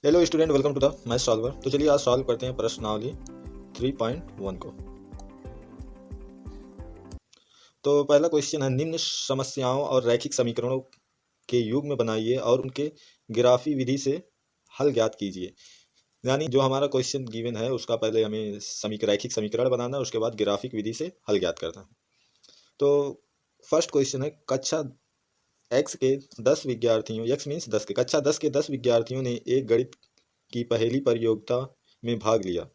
Hello student, welcome to the math solver. तो चलिए आज सॉल्व करते हैं प्रश्नावली 3.1 को। तो पहला क्वेश्चन है, निम्न समस्याओं और रैखिक समीकरणों के युग्म बनाइए और उनके ग्राफी विधि से हल ज्ञात कीजिए। यानी जो हमारा क्वेश्चन गिवन है उसका पहले हमें रैखिक समीकरण बनाना है, उसके बाद ग्राफिक विधि से हल ज्ञात करना है। तो फर्स्ट क्वेश्चन है, कक्षा एक्स के 10 विद्यार्थियों, एक्स मीन्स 10 के, कक्षा 10 के 10 विद्यार्थियों ने एक गणित की पहेली प्रतियोगिता में भाग लिया।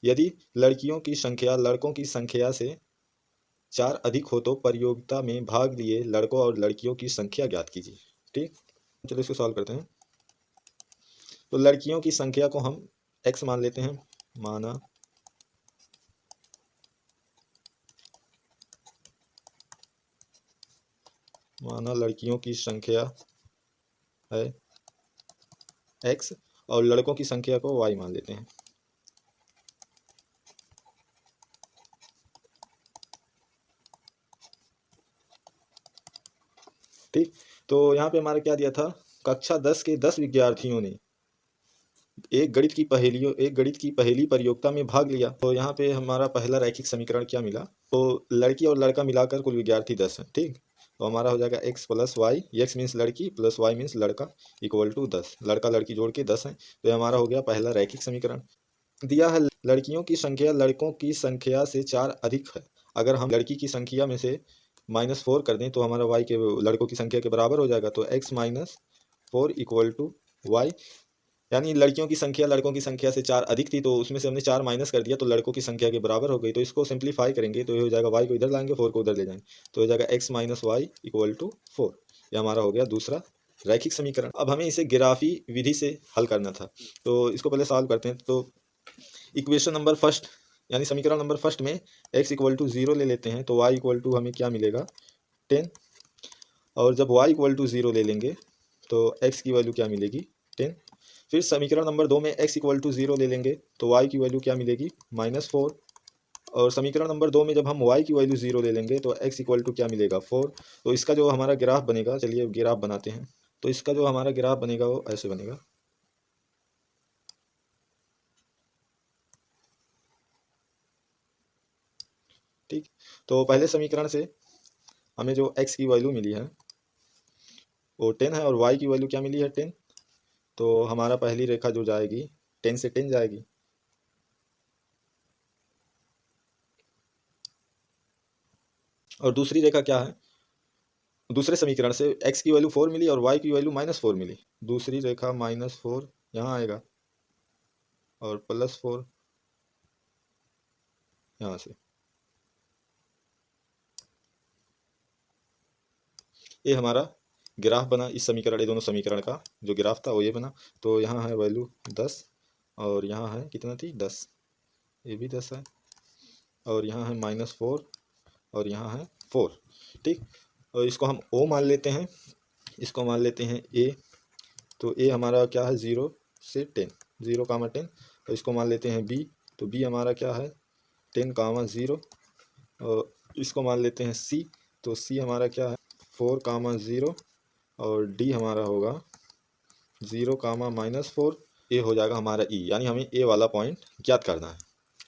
यदि लड़कियों की संख्या लड़कों की संख्या से 4 अधिक हो तो प्रतियोगिता में भाग लिए लड़कों और लड़कियों की संख्या ज्ञात कीजिए। ठीक, चलो इसको सॉल्व करते हैं। तो लड़कियों की संख्या को हम x मान लेते हैं। माना लड़कियों की संख्या है x और लड़कों की संख्या को y मान लेते हैं। ठीक, तो यहाँ पे हमारा क्या दिया था, कक्षा 10 के 10 विद्यार्थियों ने एक गणित की पहेली प्रतियोगिता में भाग लिया। तो यहाँ पे हमारा पहला रैखिक समीकरण क्या मिला, तो लड़की और लड़का मिलाकर कुल विद्यार्थी 10 है। ठीक, तो हमारा हो जाएगा x plus Y, X means लड़की प्लस वाई मीन्स लड़का, इक्वल टू 10। लड़का लड़की जोड़ के 10 है। तो ये हमारा हो गया पहला रैखिक समीकरण। दिया है लड़कियों की संख्या लड़कों की संख्या से 4 अधिक है। अगर हम लड़की की संख्या में से -4 कर दें तो हमारा y के लड़कों की संख्या के बराबर हो जाएगा। तो x minus 4 equal to Y, यानी लड़कियों की संख्या लड़कों की संख्या से 4 अधिक थी तो उसमें से हमने 4 माइनस कर दिया तो लड़कों की संख्या के बराबर हो गई। तो इसको सिंप्लीफाई करेंगे तो ये हो जाएगा y को इधर लाएंगे, 4 को उधर ले जाएंगे तो हो जाएगा x minus Y equal to 4। ये हमारा हो गया दूसरा रैखिक समीकरण। अब हमें इसे ग्राफी विधि से हल करना था, तो इसको पहले सॉल्व करते हैं। तो इक्वेशन नंबर फर्स्ट यानी समीकरण नंबर फर्स्ट में x इक्वल टू 0 ले लेते हैं तो y इक्वल टू हमें क्या मिलेगा 10, और जब y इक्वल टू 0 ले लेंगे तो x की वैल्यू क्या मिलेगी 10। फिर समीकरण नंबर 2 में x इक्वल टू 0 ले लेंगे तो y की वैल्यू क्या मिलेगी -4, और समीकरण नंबर 2 में जब हम y की वैल्यू 0 ले लेंगे तो x इक्वल टू क्या मिलेगा 4। तो इसका जो हमारा ग्राफ बनेगा, चलिए ग्राफ बनाते हैं। तो इसका जो हमारा ग्राफ बनेगा वो ऐसे बनेगा। ठीक, तो पहले समीकरण से हमें जो x की वैल्यू मिली है वो 10 है और y की वैल्यू क्या मिली है 10। तो हमारा पहली रेखा जो जाएगी 10 से 10 जाएगी, और दूसरी रेखा क्या है, दूसरे समीकरण से x की वैल्यू 4 मिली और y की वैल्यू -4 मिली। दूसरी रेखा -4 यहाँ आएगा और +4 यहाँ से। ये हमारा ग्राफ बना। इस समीकरण, ये दोनों समीकरण का जो ग्राफ था वो ये बना। तो यहाँ है वैल्यू 10 और यहाँ है कितना थी 10, ये भी 10 है, और यहाँ है -4 और यहाँ है 4। ठीक, और इसको हम O मान लेते हैं, इसको मान लेते हैं A। तो A हमारा क्या है 0 से 10, 0, 10, और इसको मान लेते हैं B। तो B हमारा क्या है 10, 0, और इसको मान लेते हैं C। तो C हमारा क्या है 4, 0, और D हमारा होगा 0, -4। ये हो जाएगा हमारा E, यानी हमें ए वाला पॉइंट ज्ञात करना है।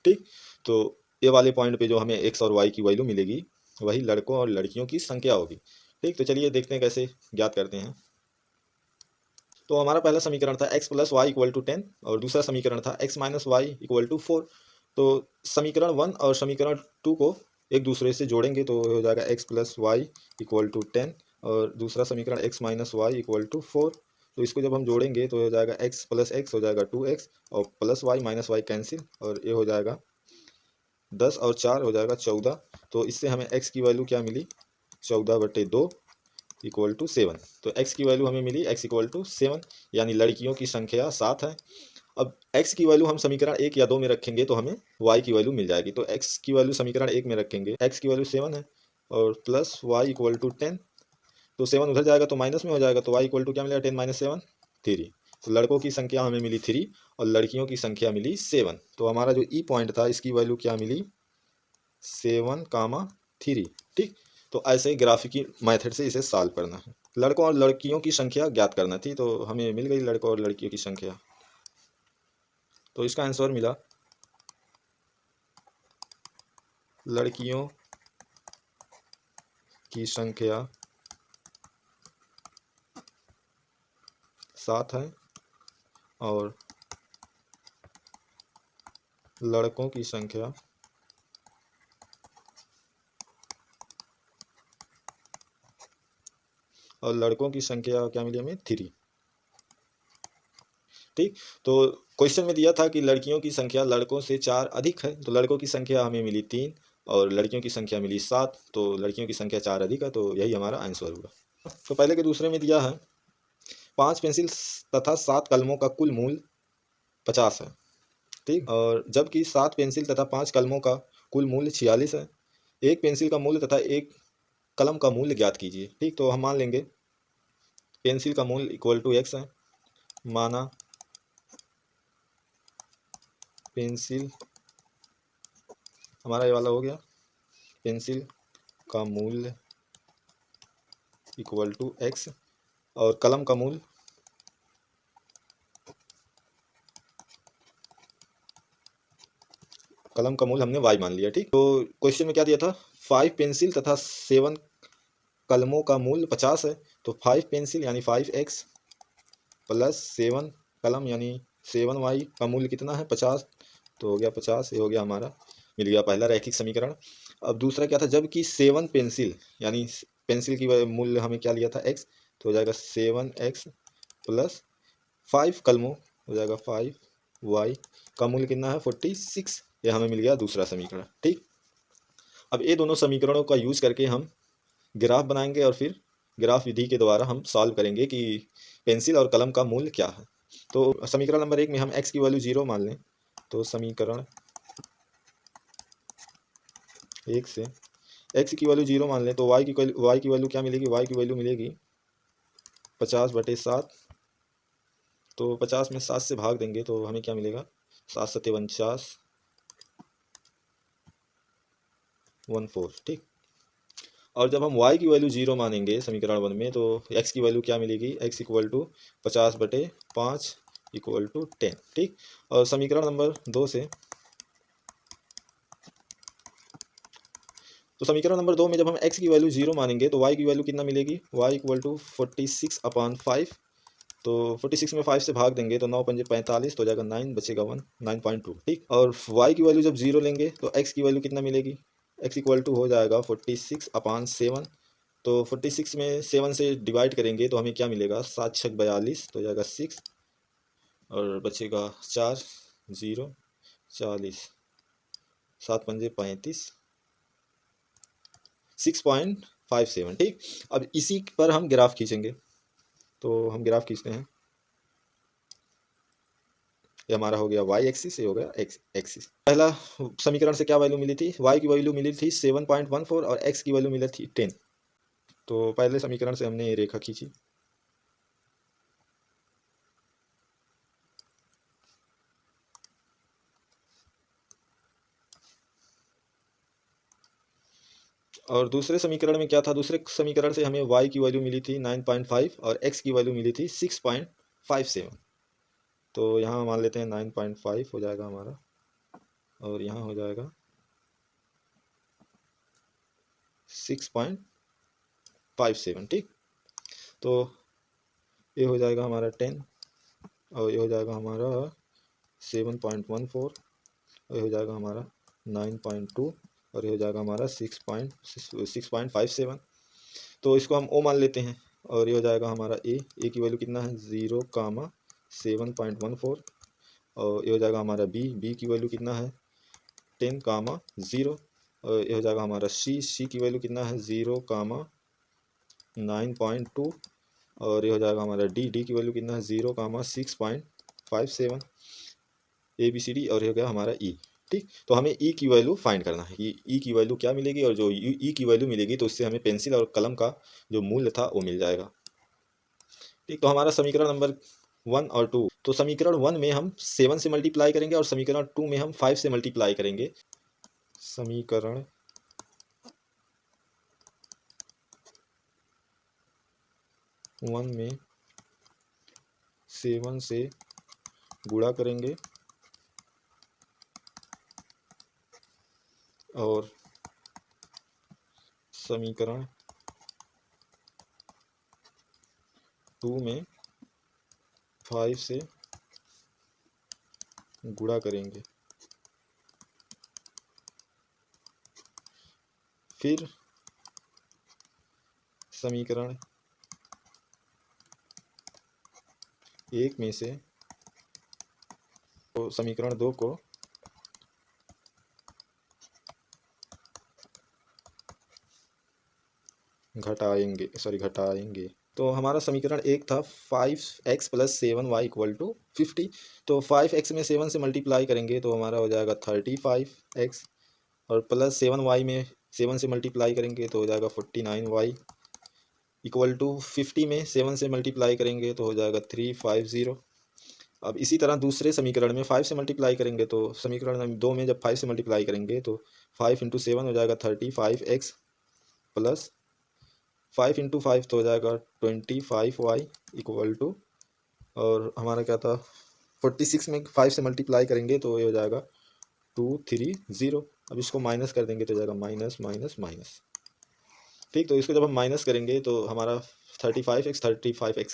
ठीक, तो ए वाले पॉइंट पे जो हमें x और y की वैल्यू मिलेगी वही लड़कों और लड़कियों की संख्या होगी। ठीक, तो चलिए देखते हैं कैसे ज्ञात करते हैं। तो हमारा पहला समीकरण था x plus Y equal to 10 और दूसरा समीकरण था x minus Y equal to 4। तो समीकरण 1 और समीकरण 2 को एक दूसरे से जोड़ेंगे तो हो जाएगा x plus Y equal to 10 और दूसरा समीकरण x minus Y equal to 4। तो इसको जब हम जोड़ेंगे तो हो जाएगा x प्लस एक्स हो जाएगा 2x, और plus Y minus Y cancel, और ये हो जाएगा 10 और 4 हो जाएगा 14। तो इससे हमें x की वैल्यू क्या मिली 14/2 इक्वल टू 7। तो x की वैल्यू हमें मिली x इक्वल टू 7, यानी लड़कियों की संख्या 7 है। अब x की वैल्यू हम समीकरण 1 या 2 में रखेंगे तो हमें y की वैल्यू मिल जाएगी। तो x की वैल्यू समीकरण 1 में रखेंगे, x की वैल्यू 7 है और प्लस वाई इक्वल टू 10। तो 7 उधर जाएगा तो माइनस में हो जाएगा, तो y इक्वल टू क्या मिलेगा 10 माइनस 7 3। तो लड़कों की संख्या हमें मिली 3 और लड़कियों की संख्या मिली 7। तो हमारा जो ई पॉइंट था इसकी वैल्यू क्या मिली 7, 3। ठीक, तो ऐसे ग्राफिकी मेथड से इसे सॉल्व करना है। लड़कों और लड़कियों की संख्या ज्ञात करना थी, तो हमें मिल गई लड़कों और लड़कियों की संख्या। तो इसका आंसर मिला लड़कियों की संख्या 7 है और लड़कों की संख्या 3। ठीक। तो क्वेश्चन में दिया था कि लड़कियों की संख्या लड़कों से 4 अधिक है, तो लड़कों की संख्या हमें मिली 3 और लड़कियों की संख्या मिली 7, तो लड़कियों की संख्या 4 अधिक है, तो यही हमारा आंसर होगा। तो पहले के दूसरे में दिया है 5 पेंसिल तथा 7 कलमों का कुल मूल्य 50 है। ठीक। और जबकि 7 पेंसिल तथा 5 कलमों का कुल मूल्य 46 है। एक पेंसिल का मूल्य तथा एक कलम का मूल्य ज्ञात कीजिए। ठीक। तो हम मान लेंगे पेंसिल का मूल्य इक्वल टू x है। माना पेंसिल हमारा ये वाला हो गया, पेंसिल का मूल्य इक्वल टू x और कलम का मूल्य हमने y मान लिया। ठीक। तो क्वेश्चन में क्या दिया था, 5 पेंसिल तथा 7 कलमों का मूल्य 50 है, तो 5 पेंसिल यानी 5x प्लस 7 कलम यानी 7y का मूल्य कितना है, 50। तो हो गया 50, ये हो गया हमारा, मिल गया पहला रैखिक समीकरण। अब दूसरा क्या था, जबकि 7 पेंसिल यानी पेंसिल की मूल्य हमें क्या लिया था x, तो हो जाएगा 7x प्लस 5 कलमों हो जाएगा 5y का मूल्य कितना है 46, ये हमें मिल गया दूसरा समीकरण। ठीक। अब ये दोनों समीकरणों का यूज करके हम ग्राफ बनाएंगे और फिर ग्राफ विधि के द्वारा हम सॉल्व करेंगे कि पेंसिल और कलम का मूल्य क्या है। तो समीकरण नंबर 1 में हम x की वैल्यू 0 मान लें, तो समीकरण 1 से x की वैल्यू 0 मान लें, तो y की वैल्यू क्या मिलेगी, y की वैल्यू मिलेगी 50/7। तो 50 में 7 से भाग देंगे तो हमें क्या मिलेगा, 7 सत्ते 49 14। ठीक। और जब हम y की वैल्यू 0 मानेंगे समीकरण 1 में, तो x की वैल्यू क्या मिलेगी, x equal to 50/5 equal to 10। ठीक। और समीकरण नंबर 2 से, तो समीकरण नंबर 2 में जब हम x की वैल्यू 0 मानेंगे तो y की वैल्यू कितना मिलेगी, y इक्वल टू 46/5। तो 46 में 5 से भाग देंगे तो 9 पंजे 45, तो हो जाएगा 9 बचेगा 1, 9.2। ठीक। और y की वैल्यू जब 0 लेंगे तो x की वैल्यू कितना मिलेगी, x इक्वल टू हो जाएगा 46/7। तो 46 में 7 से डिवाइड करेंगे तो हमें क्या मिलेगा, 7 छक 42, तो हो जाएगा 6 और बचेगा 4, 0 40, 7 पंजे 35, 6.57। ठीक। अब इसी पर हम ग्राफ खींचेंगे, तो हम ग्राफ खींचते हैं। ये हमारा हो गया y एक्सिस, ये हो गया x एक्सिस। पहला समीकरण से क्या वैल्यू मिली थी, y की वैल्यू मिली थी 7.14 और x की वैल्यू मिली थी 10। तो पहले समीकरण से हमने ये रेखा खींची, और दूसरे समीकरण में क्या था, दूसरे समीकरण से हमें y की वैल्यू मिली थी 9.5 और x की वैल्यू मिली थी 6.57। तो यहाँ मान लेते हैं 9.5 हो जाएगा हमारा और यहाँ हो जाएगा 6.57। ठीक। तो ये हो जाएगा हमारा 10 और ये हो जाएगा हमारा 7.14 और ये हो जाएगा हमारा 9.2 और ये हो जाएगा हमारा 6.57। तो इसको हम ओ मान लेते हैं और ये हो जाएगा हमारा ए की वैल्यू कितना है 0,7.14 और ये हो जाएगा हमारा बी की वैल्यू कितना है 10,0 और ये हो जाएगा हमारा सी की वैल्यू कितना है 0,9.2 और ये हो जाएगा हमारा डी की वैल्यू कितना है 0,6.57 ABCD और ये हो गया हमारा ई। ठीक। तो हमें ई की वैल्यू फाइंड करना है कि ई की वैल्यू क्या मिलेगी, और जो ई की वैल्यू मिलेगी तो उससे हमें पेंसिल और कलम का जो मूल्य था वो मिल जाएगा। ठीक। तो हमारा समीकरण नंबर 1 और 2, तो समीकरण 1 में हम 7 से मल्टीप्लाई करेंगे और समीकरण 2 में हम 5 से मल्टीप्लाई करेंगे। समीकरण 1 में 7 से गुणा करेंगे और समीकरण 2 में 5 से गुणा करेंगे। फिर समीकरण 1 में से तो समीकरण 2 को घटाएंगे। तो हमारा समीकरण 1 था 5x + 7y = 50। तो 5x में 7 से मल्टीप्लाई करेंगे तो हमारा हो जाएगा 35x, और प्लस 7y में 7 से मल्टीप्लाई करेंगे तो हो जाएगा 49y = 50 में 7 से मल्टीप्लाई करेंगे तो हो जाएगा 350। अब इसी तरह दूसरे समीकरण में 5 से मल्टीप्लाई करेंगे तो समीकरण 2 में जब 5 से मल्टीप्लाई करेंगे तो 5 × 7 हो जाएगा 35x, प्लस 5 × 5 तो हो जाएगा 25y = और हमारा क्या था 46 में 5 से मल्टीप्लाई करेंगे तो ये हो जाएगा 230। अब इसको माइनस कर देंगे तो हो जाएगा माइनस माइनस माइनस। ठीक, तो इसको जब हम माइनस करेंगे तो हमारा 35x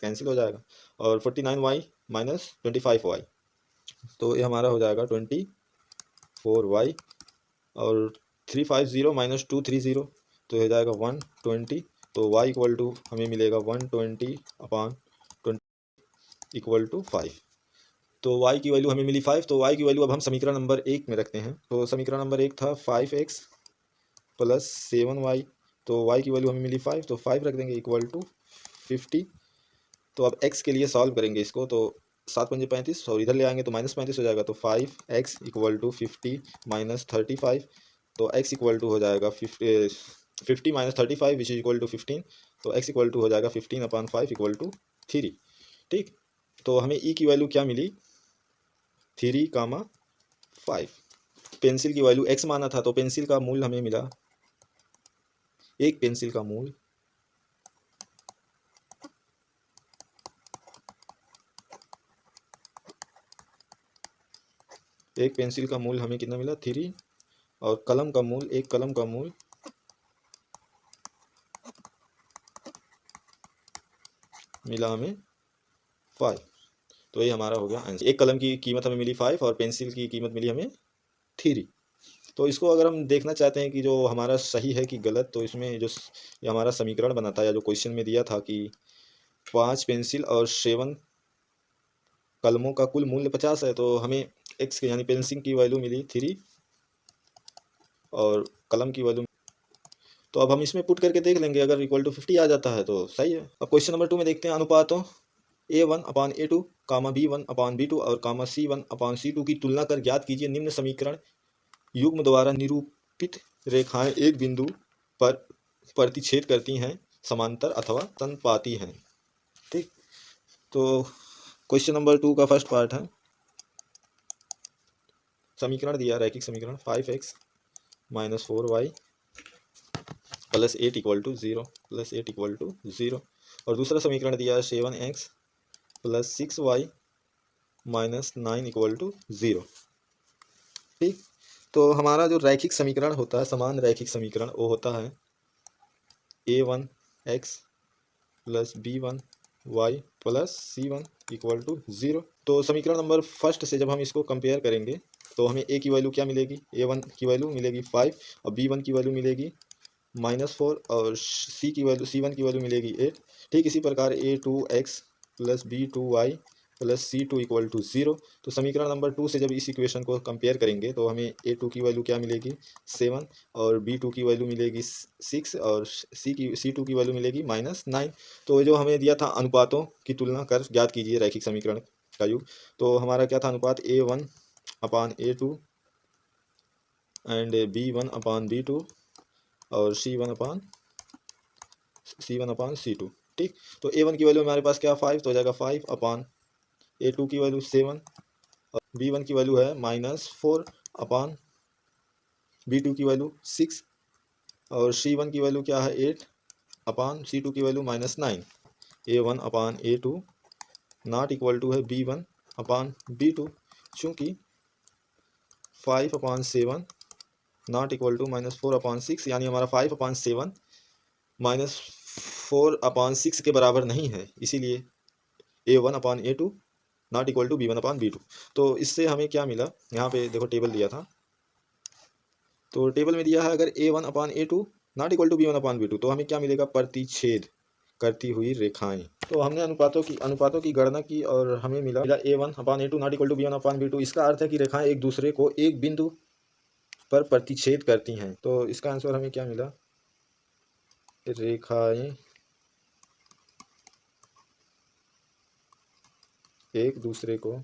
कैंसिल हो जाएगा और 49y - 25y, तो ये हमारा हो जाएगा 24y, और 350 - 230 तो हो जाएगा 120। तो y = हमें मिलेगा 120/20 = 5। तो y की वैल्यू हमें मिली 5। तो y की वैल्यू अब हम समीकरण नंबर 1 में रखते हैं। तो समीकरण नंबर 1 था 5x + 7y, तो y की वैल्यू हमें मिली 5, तो 5 रख देंगे = 50। तो अब x के लिए सॉल्व करेंगे इसको, तो 7 × 5 = 35 और इधर ले आएंगे तो -35 हो जाएगा। तो 5x = 50 - 35, तो x = हो जाएगा 50 - 35 विच = 15। तो x = हो जाएगा 15/5 = 3। ठीक, तो हमें e की वैल्यू क्या मिली 3,5। पेंसिल की वैल्यू x माना था, तो पेंसिल का मूल हमें मिला, एक पेंसिल का मूल हमें कितना मिला 3, और एक कलम का मूल मिला हमें 5। तो ये हमारा हो गया आंसर। एक कलम की कीमत हमें मिली 5 और पेंसिल की कीमत मिली हमें 3। तो इसको अगर हम देखना चाहते हैं कि जो हमारा सही है कि गलत, तो इसमें जो ये हमारा समीकरण बना था या जो क्वेश्चन में दिया था कि 5 पेंसिल और 7 कलमों का कुल मूल्य 50 है, तो हमें x यानी पेंसिल की वैल्यू मिली 3 और कलम की वैल्यू, तो अब हम इसमें पुट करके देख लेंगे, अगर =50 आ जाता है तो सही है। अब क्वेश्चन नंबर 2 में देखते हैं अनुपातों a1/a2, b1/b2 और c1/c2 की तुलना कर ज्ञात कीजिए निम्न समीकरण युग्म द्वारा निरूपित रेखाएं एक बिंदु पर प्रतिच्छेद करती हैं, समांतर अथवा संपाती हैं। ठीक, तो क्वेश्चन नंबर 2 का फर्स्ट पार्ट है, समीकरण दिया रैखिक समीकरण 5x - 4y + 8 = 0, और दूसरा समीकरण दिया है 7x + 6y - 9 = 0। ठीक, तो हमारा जो रैखिक समीकरण होता है, समान रैखिक समीकरण, वो होता है a1x + b1y + c1 = 0। तो समीकरण नंबर फर्स्ट से जब हम इसको कंपेयर करेंगे तो हमें a की वैल्यू क्या मिलेगी, a1 की वैल्यू मिलेगी 5 और b1 की वैल्यू मिलेगी -4 और c1 की वैल्यू मिलेगी 8। ठीक इसी प्रकार a2x + b2y + c2 = 0। तो समीकरण नंबर 2 से जब इस इक्वेशन को कंपेयर करेंगे तो हमें a2 की वैल्यू क्या मिलेगी 7 और b2 की वैल्यू मिलेगी 6 और c2 की वैल्यू मिलेगी -9। तो जो हमें दिया था अनुपातों की तुलना कर ज्ञात कीजिए रैखिक समीकरण का योग, तो हमारा क्या था अनुपात a1/a2 एंड b1/b2 और c1/c2। ठीक, तो a1 की वैल्यू हमारे पास क्या 5, तो हो जाएगा 5/a2 की वैल्यू 7 और b1 की वैल्यू है -4/b2 की वैल्यू 6 और c1 की वैल्यू क्या है 8/c2 की value -9। A1/A2 not equal to है B1/B2, चूँकि 5/7 नॉट इक्वल टू -4/6, यानी हमारा 5/7 -4/6 के बराबर नहीं है, इसीलिए A1/A2 not equal to B1/B2। तो इससे हमें क्या मिला, यहाँ पे देखो टेबल दिया था, तो टेबल में दिया है अगर A1/A2 not equal to B1/B2 तो हमें क्या मिलेगा, प्रतिच्छेद करती हुई रेखाएं। तो हमने अनुपातों की गणना की और हमें मिला A1/A2 not equal to B1/B2। इसका अर्थ है कि रेखाएं एक दूसरे को एक बिंदु पर प्रतिच्छेद करती हैं। तो इसका आंसर हमें क्या मिला, रेखाएं एक दूसरे को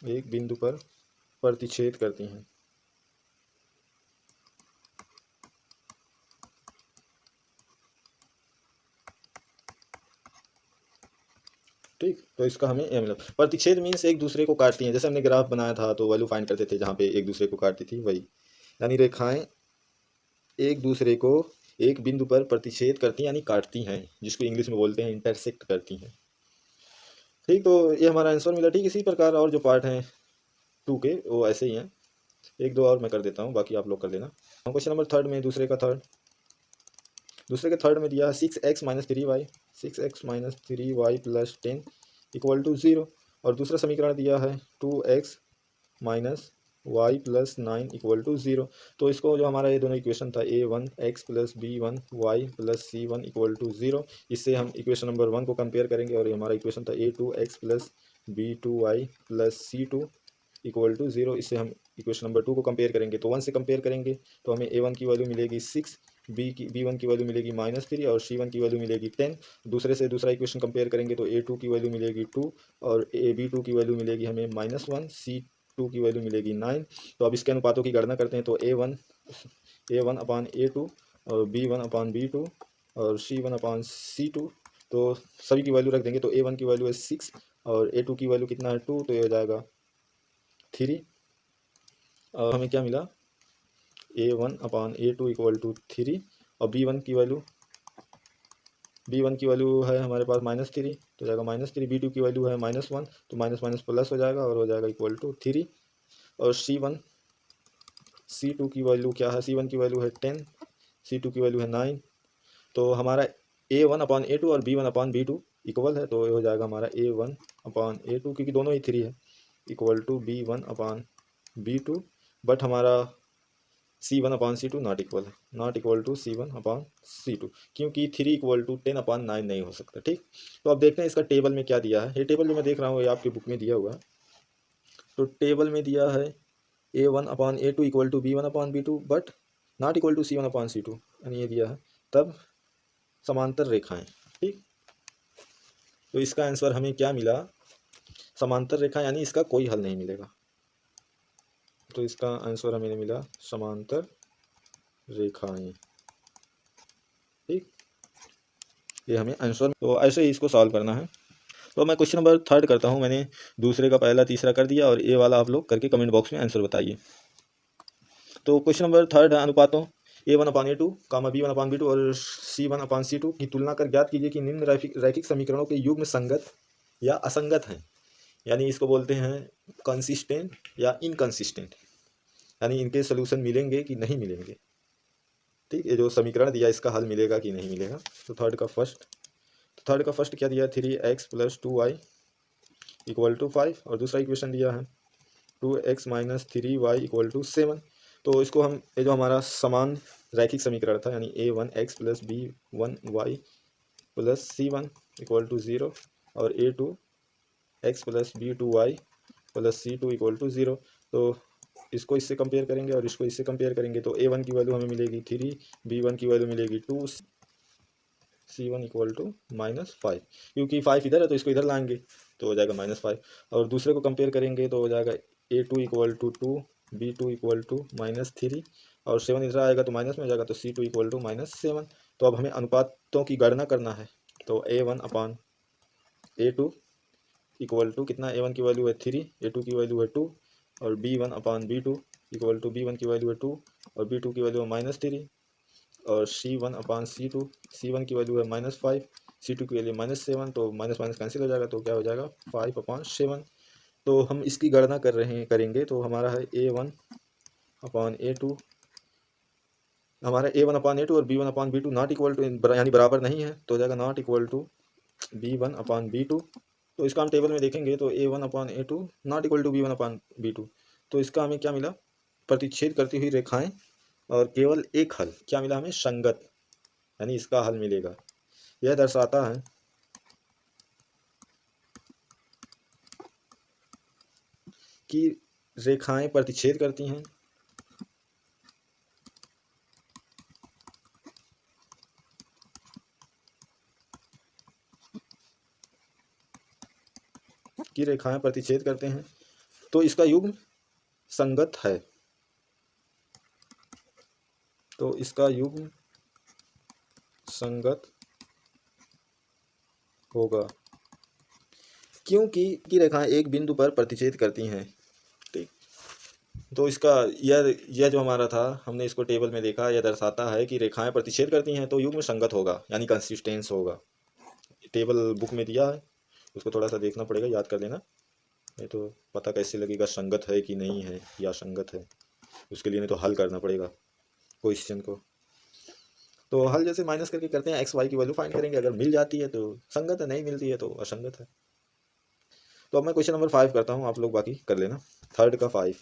एक बिंदु पर प्रतिच्छेद करती हैं। ठीक, तो इसका हमें ए मिला। प्रतिच्छेद मीन्स एक दूसरे को काटती हैं, जैसे हमने ग्राफ बनाया था तो वैल्यू फाइंड करते थे जहाँ पे एक दूसरे को काटती थी, वही यानी रेखाएं एक दूसरे को एक बिंदु पर प्रतिच्छेद करती हैं यानी काटती हैं, जिसको इंग्लिश में बोलते हैं इंटरसेक्ट करती हैं। ठीक, तो ये हमारा आंसर मिला। ठीक, इसी प्रकार और जो पार्ट हैं 2 के वो ऐसे ही हैं, एक दो और मैं कर देता हूँ, बाकी आप लोग कर देना। क्वेश्चन नंबर थर्ड में दूसरे के थर्ड में दिया है 6x-3y 6x-3y + 10 = 0, और दूसरा समीकरण दिया है 2x - y + 9 = 0। तो इसको जो हमारा ये दोनों इक्वेशन था A1x + B1y + C1 = 0, इससे हम इक्वेशन नंबर 1 को कंपेयर करेंगे, और ये हमारा इक्वेशन था A2x + B2y + C2 = 0, इससे हम इक्वेशन नंबर 2 को कंपेयर करेंगे। तो 1 से कंपेयर करेंगे तो हमें A1 की वैल्यू मिलेगी 6, B1 की वैल्यू मिलेगी -3 और C1 की वैल्यू मिलेगी 10। दूसरे से दूसरा इक्वेशन कंपेयर करेंगे तो A2 की वैल्यु मिलेगी 2 और B2 की वैल्यू मिलेगी हमें -1, C2 की वैल्यू मिलेगी 9। तो अब इसके अनुपातों की गणना करते हैं। तो A1/A2 और B1/B2 और C1/C2, तो सभी की वैल्यू रख देंगे। तो A1 की वैल्यू है 6 और A2 की वैल्यू कितना है 2, तो ये हो जाएगा 3, और हमें क्या मिला A1/A2 = 3, और B1 की वैल्यू है हमारे पास -3, तो जाएगा -3। B2 की वैल्यू है -1, तो माइनस प्लस हो जाएगा और हो जाएगा =3, और C2 की वैल्यू क्या है, C1 की वैल्यू है 10, C2 की वैल्यु है 9। तो हमारा A1/A2 और B1/B2 इक्वल है, तो ये हो जाएगा हमारा A1/A2, क्योंकि दोनों ही 3 है, = B1/B2, बट हमारा C1/C2 not equal to C1/C2, क्योंकि 3 = 10/9 नहीं हो सकता। ठीक, तो अब देखते हैं इसका टेबल में क्या दिया है। ये टेबल जो मैं देख रहा हूँ ये आपकी बुक में दिया हुआ है। तो टेबल में दिया है A1/A2 = B1/B2 but not equal to C1/C2, यानी ये दिया है। तब समांतर रेखाएं, ठीक, तो इसका आंसर हमें क्या मिला, समांतर रेखा, यानी इसका कोई हल नहीं मिलेगा। तो इसका आंसर हमें मिला समांतर रेखाएं। ठीक, ये हमें आंसर, तो ऐसे ही इसको सॉल्व करना है। तो मैं क्वेश्चन नंबर थर्ड करता हूँ। मैंने दूसरे का पहला तीसरा कर दिया, और ये वाला आप लोग करके कमेंट बॉक्स में आंसर बताइए। तो क्वेश्चन नंबर थर्ड है अनुपातों A1/A2, B1/B2 और C1/C2 की तुलना कर ज्ञात कीजिए कि निम्न रैखिक समीकरणों के युग्म संगत या असंगत हैं, यानी इसको बोलते हैं कंसिस्टेंट या इनकंसिस्टेंट, यानी इनके सोल्यूशन मिलेंगे कि नहीं मिलेंगे। ठीक, ये जो समीकरण दिया इसका हल मिलेगा कि नहीं मिलेगा। तो थर्ड का फर्स्ट क्या दिया, 3x + 2y = 5, और दूसरा इक्वेशन दिया है 2x - 3y = 7। तो इसको हम, ये जो हमारा समान रैखिक समीकरण था, यानी A1x + B1y + C1 = 0 और A2x + B2y + C2 = 0, तो इसको इससे कंपेयर करेंगे और इसको इससे कंपेयर करेंगे। तो A1 की वैल्यू हमें मिलेगी 3, B1 की वैल्यू मिलेगी 2, C1 = -5, क्योंकि 5 इधर है तो इसको इधर लाएंगे तो हो जाएगा -5, और दूसरे को कंपेयर करेंगे तो हो जाएगा A2 = 2, B2 = -3, और 7 इधर आएगा तो माइनस में हो जाएगा, तो C2 = -7। तो अब हमें अनुपातों की गणना करना है। तो A1/A2 = कितना, A1 की वैल्यू है 3, A2 की वैल्यू है 2, और B1/B2 इक्वल टू B1 की वैल्यू है 2 और B2 की वैल्यू है -3 और C1/C2 C1 की वैल्यू है -5 C2 की वैल्यू -7 तो माइनस माइनस कैंसिल हो जाएगा तो क्या हो जाएगा 5/7। तो हम इसकी गणना करेंगे तो हमारा है A1/A2 हमारा A1/A2 और B1/B2 नॉट इक्वल टू यानी बराबर नहीं है तो हो जाएगा नॉट इक्वल टू B1/B2। तो इसका हम टेबल में देखेंगे तो A1/A2 not equal to B1/B2। तो इसका हमें क्या मिला, प्रतिच्छेद करती हुई रेखाएं और केवल एक हल क्या मिला हमें, संगत, यानी इसका हल मिलेगा। यह दर्शाता है कि रेखाएं प्रतिच्छेद करती हैं तो इसका युग्म संगत है। तो इसका युग्म संगत होगा क्योंकि की रेखाएं एक बिंदु पर प्रतिच्छेद करती हैं। ठीक, तो इसका यह जो हमारा था हमने इसको टेबल में देखा, यह दर्शाता है कि रेखाएं प्रतिच्छेद करती हैं तो युग्म संगत होगा यानी कंसिस्टेंस होगा। टेबल बुक में दिया है, उसको थोड़ा सा देखना पड़ेगा, याद कर लेना, नहीं तो पता कैसे लगेगा संगत है कि नहीं है या संगत है। उसके लिए नहीं तो हल करना पड़ेगा क्वेश्चन को। तो हल जैसे माइनस करके करते हैं, एक्स वाई की वैल्यू फाइंड करेंगे, अगर मिल जाती है तो संगत है, नहीं मिलती है तो असंगत है। तो अब मैं क्वेश्चन नंबर 5 करता हूँ, आप लोग बाकी कर लेना। थर्ड का 5,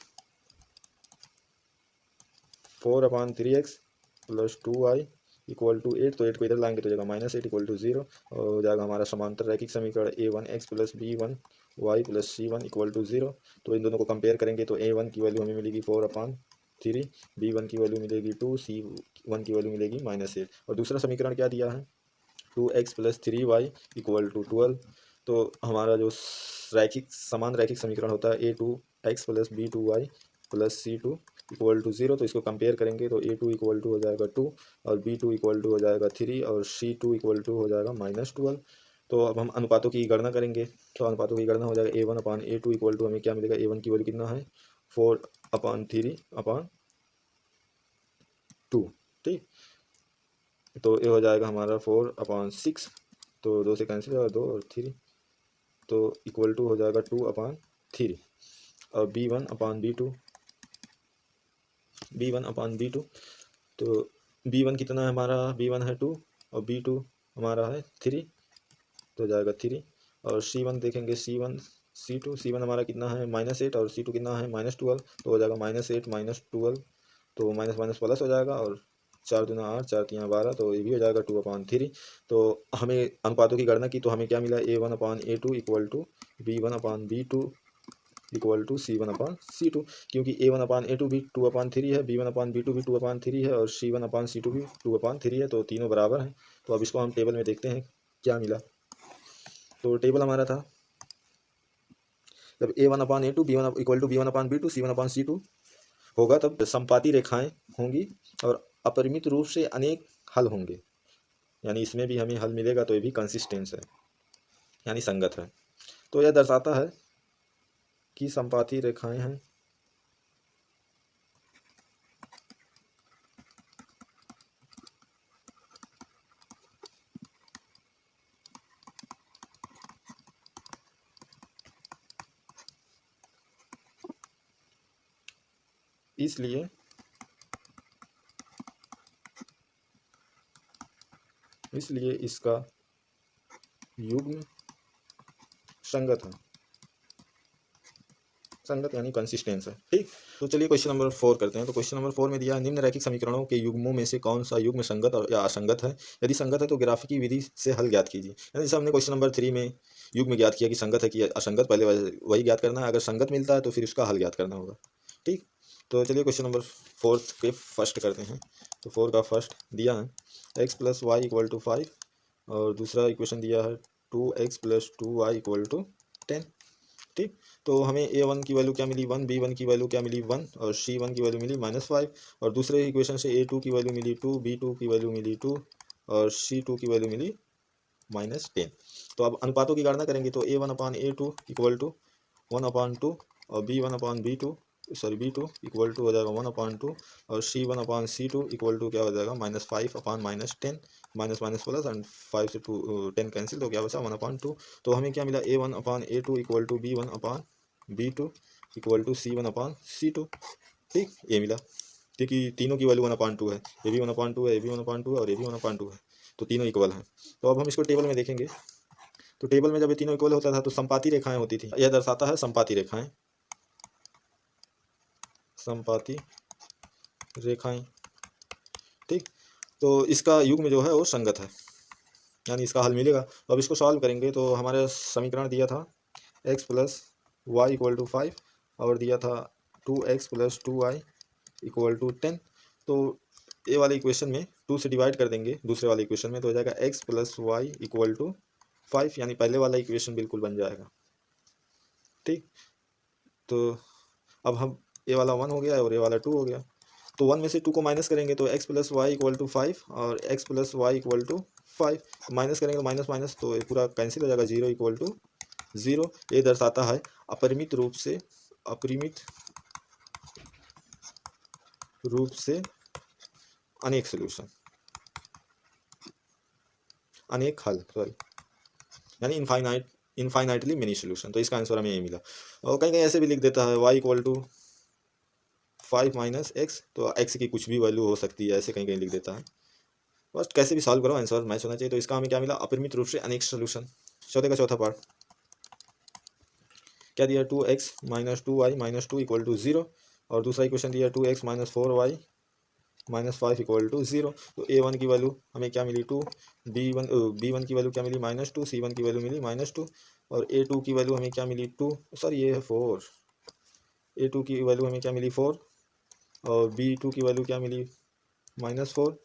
4/3x + 2y = 8 तो 8 को इधर लाएंगे तो जाएगा -8 = 0 और हो जाएगा हमारा समांतर रैखिक समीकरण A1x + B1y + C1 = 0। तो इन दोनों को कंपेयर करेंगे तो A1 की वैल्यू हमें मिलेगी 4/3, B1 की वैल्यू मिलेगी 2, C1 की वैल्यू मिलेगी -8 और दूसरा समीकरण क्या दिया है 2x + 3y = 12। तो हमारा जो समान रैखिक समीकरण होता है A2x + B2y + C2 = 0। तो इसको कंपेयर करेंगे तो A2 = हो जाएगा 2 और B2 = हो जाएगा 3 और C2 = हो जाएगा -12। तो अब हम अनुपातों की गणना करेंगे तो अनुपातों की गणना हो जाएगा A1/A2 = हमें क्या मिलेगा, A1 की वैल्यू कितना है 4/3/2। ठीक, तो ये हो जाएगा हमारा 4/6 तो 2 से कैंसिल होगा 2 और 3 तो इक्वल टू हो जाएगा 2/3 और B1/B2 तो B1 कितना है हमारा, B1 है 2 और B2 हमारा है 3 तो जाएगा 3 और C1 देखेंगे C1 हमारा कितना है -8 और C2 कितना है -12 तो हो जाएगा -8 -12 तो माइनस माइनस प्लस हो जाएगा और 4 दूना 8 4 3 12 तो ये भी हो जाएगा 2/3। तो हमें अनुपातों की गणना की तो हमें क्या मिला A1/A2 = B1/B2 = C1/C2 क्योंकि A1/A2 भी 2/3 है, B1/B2 भी 2/3 है और C1/C2 भी 2/3 है तो तीनों बराबर हैं। तो अब इसको हम टेबल में देखते हैं क्या मिला। तो टेबल हमारा था जब A1/A2 = B1/B2 C1/C2 होगा तब समपाती रेखाएं होंगी और अपरिमित रूप से अनेक हल होंगे, यानी इसमें भी हमें हल मिलेगा तो ये भी कंसिस्टेंस है यानी संगत है। तो यह दर्शाता है कि समपाती रेखाएं हैं इसलिए इसका युग्म संगत है, संगत यानी कंसिस्टेंस है। ठीक, तो चलिए क्वेश्चन नंबर 4 करते हैं। तो क्वेश्चन नंबर 4 में दिया है निम्न रैखिक समीकरणों के युग्मों में से कौन सा युग्म संगत और या असंगत है, यदि संगत है तो ग्राफिकी विधि से हल ज्ञात कीजिए। यानी जैसे हमने क्वेश्चन नंबर 3 में युग्म ज्ञात किया कि संगत है कि असंगत, पहले वही ज्ञात करना है, अगर संगत मिलता है तो फिर उसका हल ज्ञात करना होगा। ठीक, तो चलिए क्वेश्चन नंबर 4 के फर्स्ट करते हैं। तो 4 का फर्स्ट दिया है x + y = 5 और दूसरा इक्वेशन दिया है 2x + 2y = 10। ठीक, तो हमें A1 की वैल्यू क्या मिली 1, B1 की वैल्यू क्या मिली 1 और C1 की वैल्यू मिली -5 और दूसरे इक्वेशन से A2 की वैल्यू मिली 2, B2 की वैल्यू मिली 2 और C2 की वैल्यू मिली -10। तो अब अनुपातों की गणना करेंगे तो A1/A2 = 1/2 और B1/B2 B2 इक्वल टू हो जाएगा 1/2 और C1/C2 इक्वल टू क्या हो जाएगा -5/-10 माइनस माइनस प्लस एंड 5 से 10 कैंसिल, तो क्या बचा 1/2। तो हमें क्या मिला A1/A2 equal to B1/B2 equal to C1/C2। ठीक, ये मिला क्योंकि तीनों की वैल्यू 1/2 है, ये भी 1/2 है, ये भी 1/2 है और ये भी 1/2 है, तो तीनों इक्वल हैं। तो अब हम इसको टेबल में देखेंगे। तो टेबल में जब ये तीनों इक्वल होता था तो संपाती रेखाएं होती थी, यह दर्शाता है संपाती रेखाएं, संपाती रेखाएं। ठीक, तो इसका युग्म जो है वो संगत है, यानी इसका हल मिलेगा। तो अब इसको सॉल्व करेंगे तो हमारे समीकरण दिया था x plus Y equal to 5 और दिया था 2x plus 2y equal to 10। तो ए वाले इक्वेशन में 2 से डिवाइड कर देंगे दूसरे वाले इक्वेशन में, तो हो जाएगा x plus Y equal to 5, यानी पहले वाला इक्वेशन बिल्कुल बन जाएगा। ठीक, तो अब हम ए वाला 1 हो गया और ए वाला 2 हो गया, तो 1 में से 2 को माइनस करेंगे तो x plus Y equal to 5 और x plus Y equal to 5 minus करेंगे तो माइनस माइनस तो ये पूरा कैंसिल हो जाएगा, 0 इक्वल टू 0। ये दर्शाता है अपरिमित रूप से अनेक सॉल्यूशन, अनेक हल, सॉरी, यानी इनफाइनाइटली मेनी सॉल्यूशन। तो इसका आंसर हमें ये मिला। और कहीं कहीं ऐसे भी लिख देता है y equal to 5 minus X, तो x की कुछ भी वैल्यू हो सकती है, ऐसे कहीं कहीं लिख देता है। बस कैसे भी सॉल्व करो आंसर मैच होना चाहिए। तो इसका हमें क्या मिला, अपरिमित रूप से अनेक सॉल्यूशन। चौथे का चौथा पार्ट क्या दिया, 2x minus 2y minus 2 equal to 0 और दूसरा इक्वेशन दिया 2x minus 4y minus 5 equal to 0। तो a1 की वैल्यू हमें क्या मिली 2, b1 की वैल्यू क्या मिली -2, c1 की वैल्यू मिली -2 और a2 की वैल्यू हमें क्या मिली 2, सॉरी ये है 4, a2 की वैल्यू हमें क्या मिली 4 और b2 की वैल्यू क्या मिली -4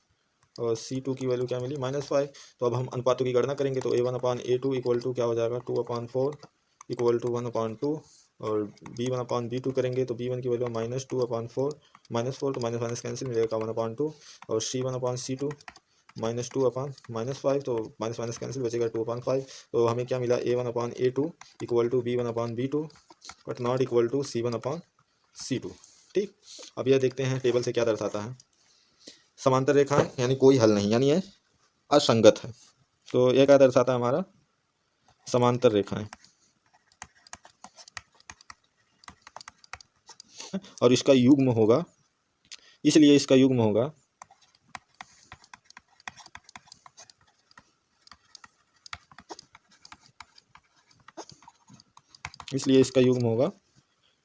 और C2 की वैल्यू क्या मिली -5। तो अब हम अनुपातों की गणना करेंगे तो A1/A2 इक्वल टू क्या हो जाएगा 2/4 इक्वल टू 1/2 और B1/B2 करेंगे तो B1 की वैल्यू -2/4 -4 तो माइनस माइनस कैंसिल मिलेगा 1/2 और C1/C2 -2/-5 तो माइनस माइनस कैंसिल बचेगा 2/5। तो हमें क्या मिला A1/A2 equal to B1/B2 but not equal to C1/C2। ठीक, अब यह देखते हैं टेबल से क्या दर्शाता है। समांतर रेखा है यानी कोई हल नहीं, यानी ये असंगत है। तो यह क्या दर्शाता है हमारा, समांतर रेखाएं, और इसका युग्म होगा, इसलिए इसका युग्म होगा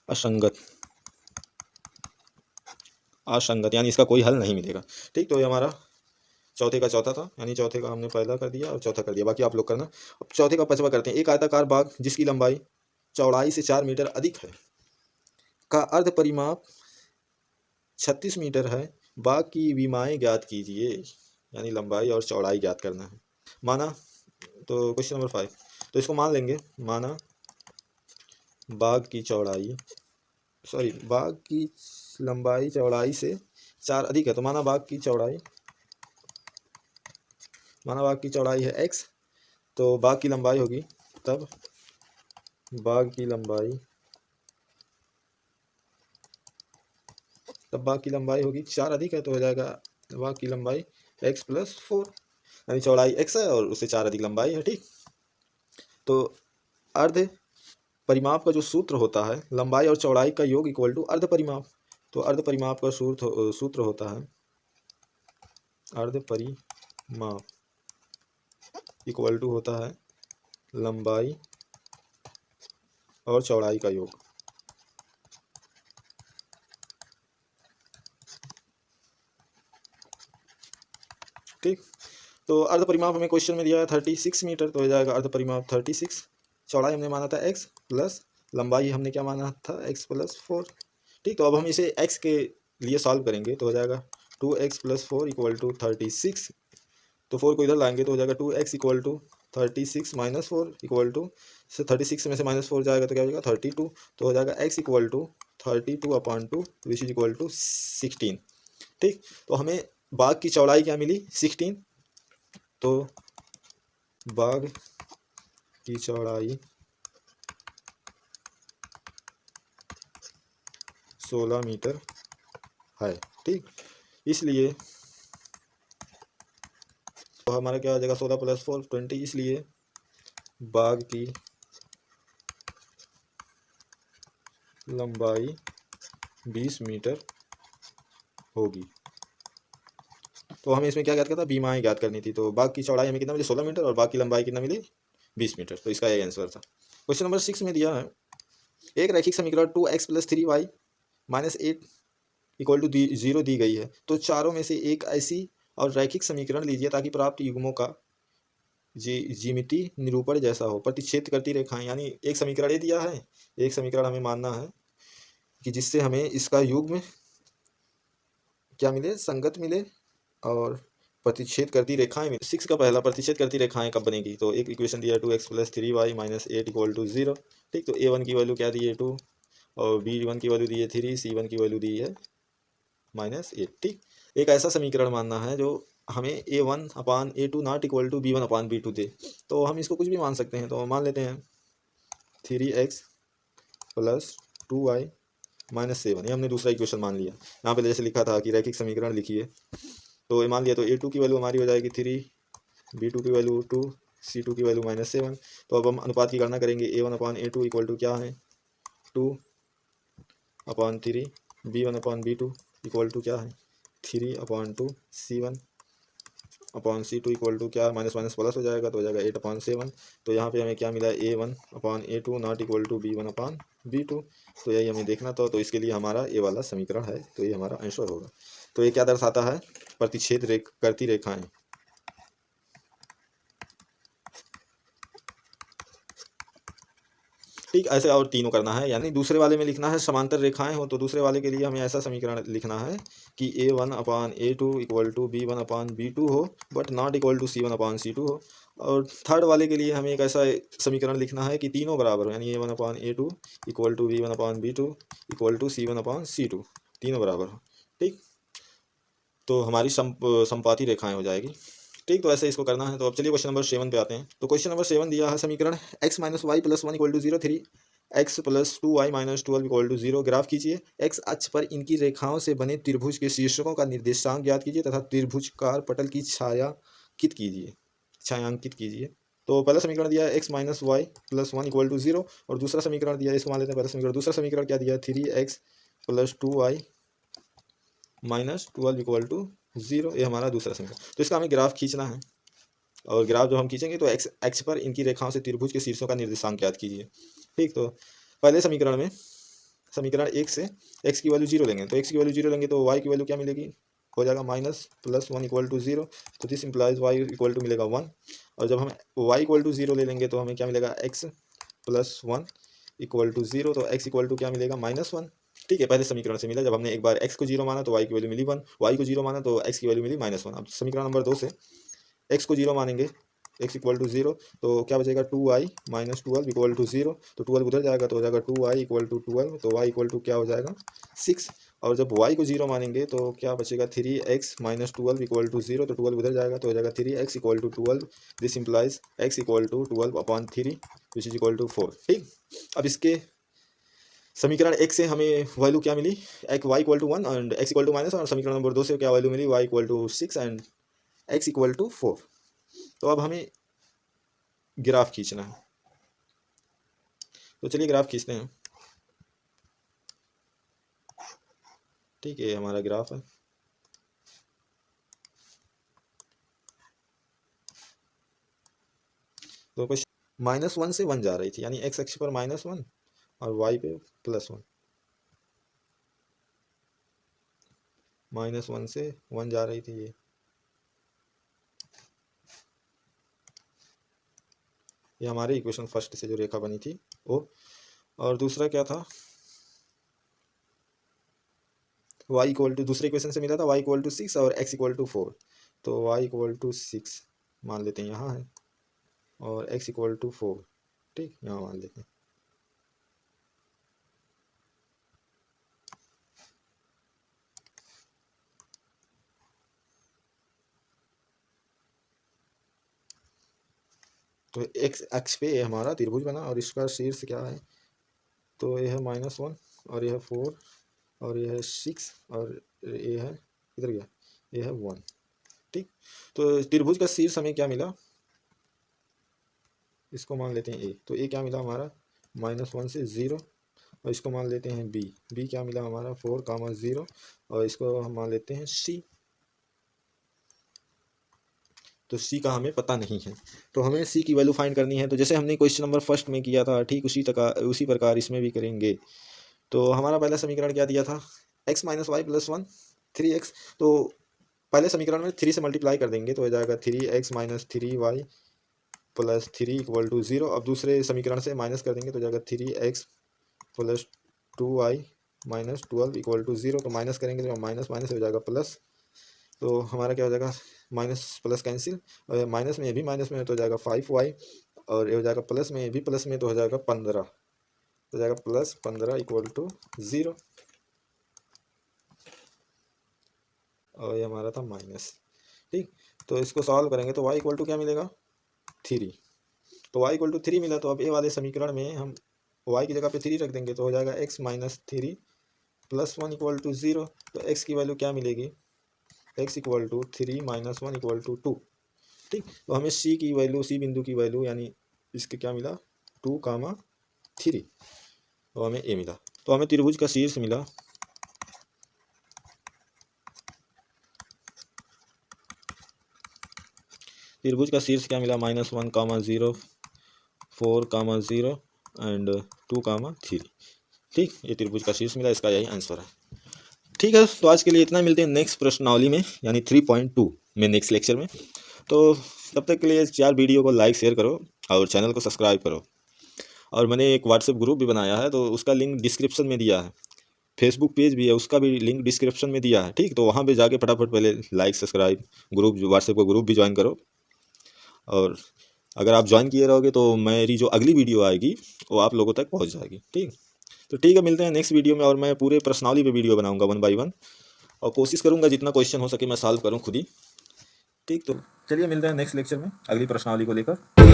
असंगत, असंगत यानी इसका कोई हल नहीं मिलेगा। ठीक, तो ये हमारा चौथे का चौथा था, यानी चौथे का हमने पहला कर दिया और चौथा कर दिया, बाकी आप लोग करना। अब चौथे का पांचवा करते हैं। एक आयताकार बाग जिसकी लंबाई चौड़ाई से 4 मीटर अधिक है का अर्ध परिमाप 36 मीटर है, बाग की विमाएं ज्ञात कीजिए, यानी लंबाई और चौड़ाई ज्ञात करना है। माना, तो क्वेश्चन नंबर 5, तो इसको मान लेंगे, माना बाग की चौड़ाई, सॉरी बाग की लंबाई चौड़ाई से 4 अधिक है, तो माना बाग की चौड़ाई है x, तो बाग की लंबाई होगी, तब बाग की लंबाई होगी 4 अधिक है, तो हो जाएगा बाग की लंबाई x प्लस 4, यानी चौड़ाई x है और उससे 4 अधिक लंबाई है। ठीक, तो अर्ध परिमाप का जो सूत्र होता है, लंबाई और चौड़ाई का योग इक्वल टू अर्ध परिमाप। तो अर्ध परिमाप का सूत्र होता है, अर्ध परिमाप इक्वल टू होता है लंबाई और चौड़ाई का योग। ठीक, तो अर्ध परिमाप हमें क्वेश्चन में दिया है 36 मीटर, तो हो जाएगा अर्ध परिमाप 36, चौड़ाई हमने माना था x प्लस लंबाई हमने क्या माना था x प्लस 4। ठीक, तो अब हम इसे x के लिए सॉल्व करेंगे तो हो जाएगा 2x प्लस 4 इक्वल टू 36, तो 4 को इधर लाएंगे तो हो जाएगा 2x equal to 36 minus 4 equal to से 36 में से -4 जाएगा तो क्या हो जाएगा 32, तो हो जाएगा x equal to 32/2 which is equal to 16। ठीक, तो हमें बाग की चौड़ाई क्या मिली 16, तो बाग की चौड़ाई 16 मीटर है। ठीक, इसलिए तो हमारा क्या हो जाएगा 16 + 4 20, इसलिए बाग की लंबाई 20 मीटर होगी। तो हमें इसमें क्या ज्ञात करना था, बीमाएँ ज्ञात करनी थी। तो बाग की चौड़ाई हमें कितना मिली 16 मीटर और बाग की लंबाई कितना मिली 20 मीटर। तो इसका यही आंसर था। क्वेश्चन नंबर 6 में दिया है एक रैखिक समीकरण 2x + 3y - 8 = 0 दी गई है। तो चारों में से एक ऐसी और रैखिक समीकरण लीजिए ताकि प्राप्त युग्मों का ज्यामिति निरूपण जैसा हो। प्रतिच्छेद करती रेखाएं, यानी एक समीकरण ये दिया है, एक समीकरण हमें मानना है कि जिससे हमें इसका युग्म क्या मिले, संगत मिले और प्रतिच्छेद करती रेखाएं मिले। 6 का पहला प्रतिच्छेद करती रेखाएं कब बनेगी, तो एक इक्वेशन दिया 2x + 3y - 8 = 0। ठीक, तो a1 की वैल्यू क्या दी है 2 और b1 की वैल्यू दी है 3, c1 की वैल्यू दी है -8। ठीक, एक ऐसा समीकरण मानना है जो हमें a1/a2 not equal to b1/b2 दे। तो हम इसको कुछ भी मान सकते हैं, तो मान लेते हैं 3x + 2y - 7, ये हमने दूसरा इक्वेशन मान लिया। यहाँ पे जैसे लिखा था कि रैखिक समीकरण लिखिए, तो ये मान लिया। तो a2 की वैल्यू हमारी हो जाएगी 3, b2 की वैल्यू 2, c2 की वैल्यू -7। तो अब हम अनुपात की गणना करेंगे। a1/a2 इक्वल टू क्या है 2/3, b1/b2 इक्वल टू क्या है 3/2, c1/c2 इक्वल टू क्या, माइनस माइनस प्लस हो जाएगा तो हो जाएगा 8/7। तो यहाँ पे हमें क्या मिला a1/a2 not equal to b1/b2। तो यही हमें देखना था। तो इसके लिए हमारा ये वाला समीकरण है, तो ये हमारा आंसर होगा। तो ये क्या दर्शाता है, प्रतिच्छेद करती रेखाएं। ठीक, ऐसे और तीनों करना है, यानी दूसरे वाले में लिखना है समांतर रेखाएं हो, तो दूसरे वाले के लिए हमें ऐसा समीकरण लिखना है कि a1/a2 इक्वल टू b1/b2 हो but not equal to c1/c2 हो। और थर्ड वाले के लिए हमें एक ऐसा समीकरण लिखना है कि तीनों बराबर हो, यानी a1/a2 equal to b1/b2 equal to c1/c2, तीनों बराबर हो। ठीक, तो हमारी संपाती रेखाएं हो जाएगी। ठीक, तो ऐसे इसको करना है। तो अब चलिए क्वेश्चन नंबर 7 पे आते हैं। तो क्वेश्चन नंबर 7 दिया है समीकरण x - y + 1 = 0, 3x + 2y - 12 = 0 graph कीजिए। x अक्ष पर इनकी रेखाओं से बने त्रिभुज के शीर्षकों का निर्देशांक ज्ञात कीजिए तथा त्रिभुजकार पटल की छायांकित कीजिए। तो पहला समीकरण दिया है x - y + 1 = 0 और दूसरा समीकरण दिया है, इसको मान लेते हैं पहला समीकरण। दूसरा समीकरण क्या दिया है 3x + 2y - 12 = 0, ये हमारा दूसरा समीकरण। तो इसका हमें ग्राफ खींचना है और ग्राफ जब हम खींचेंगे तो एक्स एक्स पर इनकी रेखाओं से त्रिभुज के शीर्षों का निर्देशांक ज्ञात कीजिए। ठीक, तो पहले समीकरण में समीकरण 1 से x की वैल्यू 0 लेंगे, तो x की वैल्यू 0 लेंगे तो y की वैल्यू क्या मिलेगी, हो जाएगा -+1 = 0। तो this implies y equal to मिलेगा 1। और जब हम y = 0 ले लेंगे तो हमें क्या मिलेगा x + 1 = 0। तो x इक्वल टू क्या मिलेगा -1। ठीक है, पहले समीकरण से मिला। जब हमने एक बार x को 0 माना तो y की वैल्यू मिली 1, y को 0 माना तो x की वैल्यू मिली -1। अब समीकरण नंबर 2 से x को 0 मानेंगे, x = 0, तो क्या बचेगा 2y - 12 = 0। तो 12 उधर जाएगा तो हो जाएगा 2y = 12, तो y इक्वल टू क्या हो जाएगा 6। और जब y को 0 मानेंगे तो क्या बचेगा 3x - 12 = 0, तो 12 उधर जाएगा तो हो जाएगा 3x = 12। This implies x = 12/3 which is equal to 4। ठीक, अब इसके समीकरण 1 से हमें वैल्यू क्या मिली, y = 1 एंड x = -1, और समीकरण नंबर 2 से क्या वैल्यू मिली, y = 6 एंड x = 4। तो अब हमें ग्राफ खींचना है, तो चलिए ग्राफ खींचते हैं। ठीक है, हमारा ग्राफ है। तो कुछ -1 से 1 जा रही थी, यानी x अक्ष पर -1 और y पे +1। -1 से 1 जा रही थी ये हमारी इक्वेशन फर्स्ट से जो रेखा बनी थी वो। और दूसरा क्या था, y इक्वल टू, दूसरे इक्वेशन से मिला था y = 6 और x = 4। तो y = 6 मान लेते हैं यहाँ है और x = 4। ठीक, यहाँ मान लेते हैं। तो x अक्ष पे ये हमारा त्रिभुज बना और इसका शीर्ष क्या है, तो ये है -1 और यह 4 और ये है 6 और ये है किधर गया, ये है 1। ठीक, तो त्रिभुज का शीर्ष हमें क्या मिला, इसको मान लेते हैं ए, तो ए क्या मिला हमारा -1 से 0, और इसको मान लेते हैं बी, बी क्या मिला हमारा 4, 0, और इसको हम मान लेते हैं सी। तो सी का हमें पता नहीं है, तो हमें सी की वैल्यू फाइंड करनी है। तो जैसे हमने क्वेश्चन नंबर फर्स्ट में किया था, ठीक उसी प्रकार इसमें भी करेंगे। तो हमारा पहला समीकरण क्या दिया था, x - y + 1 3x। तो पहले समीकरण में 3 से मल्टीप्लाई कर देंगे तो हो जाएगा 3x - 3y + 3 = 0। अब दूसरे समीकरण से माइनस कर देंगे तो हो जाएगा 3x + 2y - 12 = 0। तो माइनस करेंगे तो माइनस माइनस हो जाएगा प्लस, तो हमारा क्या हो जाएगा माइनस प्लस कैंसिल, और माइनस में ये भी माइनस में तो हो जाएगा 5y, और ये हो जाएगा प्लस में, ये भी प्लस में तो हो जाएगा 15, तो हो जाएगा +15 = 0, और ये हमारा था माइनस। ठीक, तो इसको सॉल्व करेंगे तो y = क्या मिलेगा 3, तो y = 3 मिला। तो अब ये वाले समीकरण में हम y की जगह पे 3 रख देंगे तो हो जाएगा x - 3 + 1 = 0। तो x की वैल्यू क्या मिलेगी, x = 3 - 1 = 2। ठीक, तो हमें सी की वैल्यू, सी बिंदु की वैल्यू यानी इसके क्या मिला 2, 3, तो हमें ए मिला। तो हमें त्रिभुज का शीर्ष मिला, त्रिभुज का शीर्ष क्या मिला -1, 0, 4, 0 एंड 2, 3। ठीक, ये त्रिभुज का शीर्ष मिला, इसका यही आंसर है। ठीक है, तो आज के लिए इतना, मिलते हैं नेक्स्ट प्रश्नावली में यानी 3.2 में नेक्स्ट लेक्चर में। तो तब तक के लिए 4 वीडियो को लाइक शेयर करो और चैनल को सब्सक्राइब करो। और मैंने एक व्हाट्सएप ग्रुप भी बनाया है, तो उसका लिंक डिस्क्रिप्शन में दिया है। फेसबुक पेज भी है, उसका भी लिंक डिस्क्रिप्शन में दिया है। ठीक, तो वहाँ पे जाके फटाफट पहले लाइक सब्सक्राइब, ग्रुप व्हाट्सएप का ग्रुप भी ज्वाइन करो। और अगर आप ज्वाइन किए रहोगे तो मेरी जो अगली वीडियो आएगी वो आप लोगों तक पहुँच जाएगी। ठीक, तो ठीक है, मिलते हैं नेक्स्ट वीडियो में। और मैं पूरे प्रश्नावली पे वीडियो बनाऊंगा 1 बाय 1, और कोशिश करूंगा जितना क्वेश्चन हो सके मैं सॉल्व करूं खुद ही। ठीक, तो चलिए मिलते हैं नेक्स्ट लेक्चर में अगली प्रश्नावली को लेकर।